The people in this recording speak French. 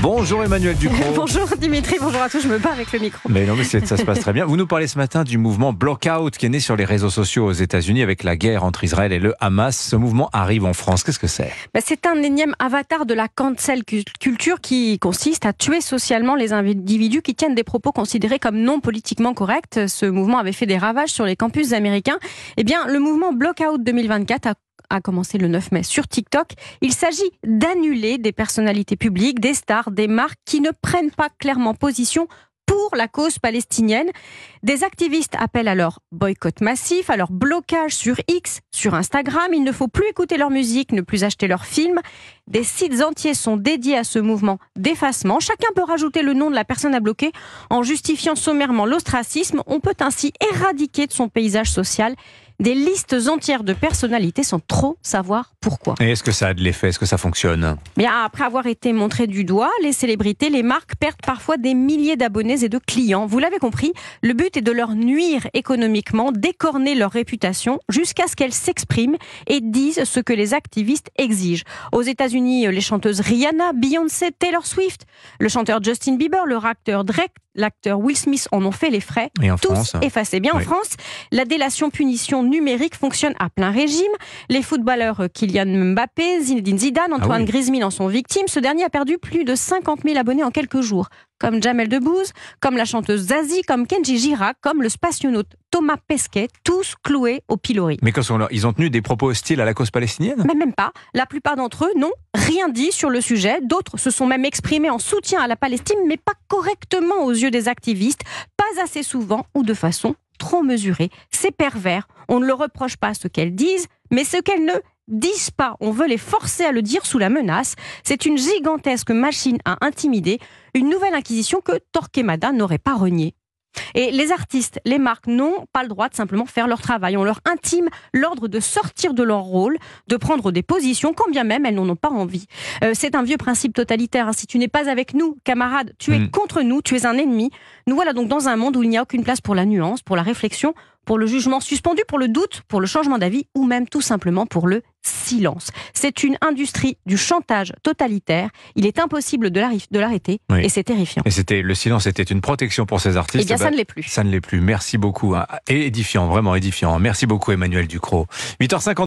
Bonjour Emmanuel Ducrot. Bonjour Dimitri, bonjour à tous, je me bats avec le micro. Mais non, mais ça se passe très bien. Vous nous parlez ce matin du mouvement Blockout qui est né sur les réseaux sociaux aux États-Unis avec la guerre entre Israël et le Hamas. Ce mouvement arrive en France. Qu'est-ce que c'est ? C'est un énième avatar de la cancel culture qui consiste à tuer socialement les individus qui tiennent des propos considérés comme non politiquement corrects. Ce mouvement avait fait des ravages sur les campus américains. Eh bien, le mouvement Blockout 2024 a commencé le 9 mai sur TikTok. Il s'agit d'annuler des personnalités publiques, des stars, des marques qui ne prennent pas clairement position pour la cause palestinienne. Des activistes appellent à leur boycott massif, à leur blocage sur X, sur Instagram. Il ne faut plus écouter leur musique, ne plus acheter leurs films. Des sites entiers sont dédiés à ce mouvement d'effacement. Chacun peut rajouter le nom de la personne à bloquer en justifiant sommairement l'ostracisme. On peut ainsi éradiquer de son paysage social des listes entières de personnalités sans trop savoir pourquoi. Et est-ce que ça a de l'effet ? Est-ce que ça fonctionne ? Bien, après avoir été montrées du doigt, les célébrités, les marques perdent parfois des milliers d'abonnés et de clients. Vous l'avez compris, le but est de leur nuire économiquement, d'écorner leur réputation jusqu'à ce qu'elles s'expriment et disent ce que les activistes exigent. Aux États-Unis, les chanteuses Rihanna, Beyoncé, Taylor Swift, le chanteur Justin Bieber, le rappeur Drake, l'acteur Will Smith en ont fait les frais. Et en tous France, effacés. Bien, oui. En France, la délation-punition numérique fonctionne à plein régime. Les footballeurs Kylian Mbappé, Zinedine Zidane, Antoine Griezmann en sont victimes. Ce dernier a perdu plus de 50 000 abonnés en quelques jours. Comme Jamel Debbouze, comme la chanteuse Zazie, comme Kenji Girac, comme le spationaute Thomas Pesquet, tous cloués au pilori. Mais ils ont tenu des propos hostiles à la cause palestinienne ? Mais même pas. La plupart d'entre eux n'ont rien dit sur le sujet. D'autres se sont même exprimés en soutien à la Palestine, mais pas correctement aux yeux des activistes, pas assez souvent ou de façon trop mesurée. C'est pervers. On ne le reproche pas ce qu'elles disent, mais ce qu'elles ne disent pas. On veut les forcer à le dire sous la menace. C'est une gigantesque machine à intimider, une nouvelle inquisition que Torquemada n'aurait pas reniée. Et les artistes, les marques n'ont pas le droit de simplement faire leur travail. On leur intime l'ordre de sortir de leur rôle, de prendre des positions, quand bien même elles n'en ont pas envie. C'est un vieux principe totalitaire. Si tu n'es pas avec nous, camarade, tu es contre nous, tu es un ennemi. Nous voilà donc dans un monde où il n'y a aucune place pour la nuance, pour la réflexion, pour le jugement suspendu, pour le doute, pour le changement d'avis ou même tout simplement pour le silence. C'est une industrie du chantage totalitaire. Il est impossible de l'arrêter et c'est terrifiant. Et le silence était une protection pour ces artistes. Eh bien, ça ne l'est plus. Ça ne l'est plus. Merci beaucoup. Et édifiant, vraiment édifiant. Merci beaucoup Emmanuel Ducrot. 8h50.